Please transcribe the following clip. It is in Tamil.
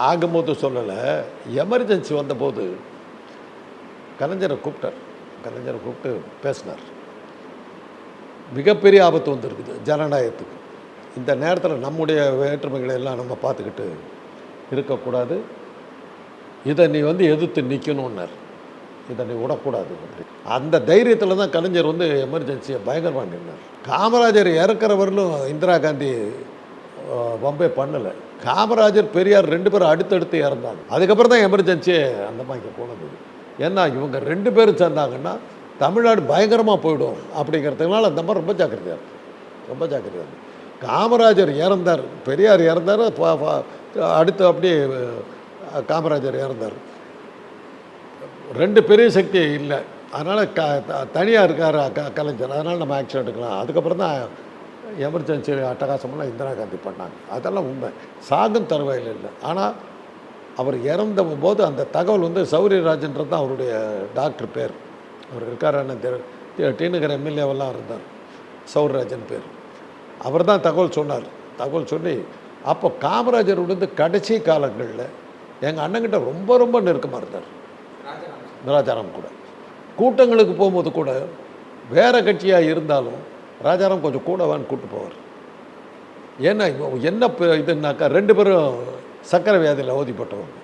ஆகும்போது சொல்லலை, எமர்ஜென்சி வந்தபோது கலைஞரை கூப்பிட்டு பேசினார். மிகப்பெரிய ஆபத்து வந்துருக்குது ஜனநாயகத்துக்கு. இந்த நேரத்தில் நம்முடைய வேற்றுமைகளை எல்லாம் நம்ம பார்த்துக்கிட்டு இருக்கக்கூடாது. இதை நீ எதிர்த்து நிற்கணுன்னார். இதை நீ விடக்கூடாது. அந்த தைரியத்தில் தான் கலைஞர் எமர்ஜென்சியை பயங்கரமாக நின்னார். காமராஜர் இறக்குறவர்களும் இந்திரா காந்தி பம்பே பண்ணலை. காமராஜர் பெரியார் 2 பேரும் அடுத்தடுத்து இறந்தாங்க. அதுக்கப்புறம் தான் எமர்ஜென்சியே அந்த மாதிரி போனது. ஏன்னா இவங்க 2 பேரும் சேர்ந்தாங்கன்னா தமிழ்நாடு பயங்கரமாக போயிடும் அப்படிங்கிறதுனால அந்த மாதிரி ரொம்ப ஜாக்கிரதையாக காமராஜர் இறந்தார், பெரியார் இறந்தார், அடுத்து அப்படியே காமராஜர் இறந்தார். 2 பெரிய சக்தி இல்லை, அதனால் தனியாக இருக்கார் கலைஞர், அதனால் நம்ம ஆக்ஷன் எடுக்கலாம். அதுக்கப்புறம் தான் எமர்ஜென்சி அட்டகாசமெல்லாம் இந்திரா காந்தி பண்ணாங்க. அதெல்லாம் உண்மை, சாகும் தருவாயில் இல்லை. ஆனால் அவர் இறந்த போது அந்த தகவல் சௌரியராஜன்றது தான் அவருடைய டாக்டர் பேர். அவர் இருக்கார், டிநகர் எம்எல்ஏவெல்லாம் இருந்தார், சௌரியராஜன் பேர். அவர் தான் தகவல் சொல்லி அப்போ காமராஜர் கடைசி காலங்களில் எங்கள் அண்ணங்கிட்ட ரொம்ப ரொம்ப நெருக்கமாக இருந்தார். ராஜாராம் கூட கூட்டங்களுக்கு போகும்போது கூட வேறு கட்சியாக இருந்தாலும் ராஜாராம் கொஞ்சம் கூடவான்னு கூப்பிட்டு போவார். ஏன்னா என்ன இதுனாக்கா 2 பேரும் சக்கரை வியாதியில் அவதிப்பட்டவங்க.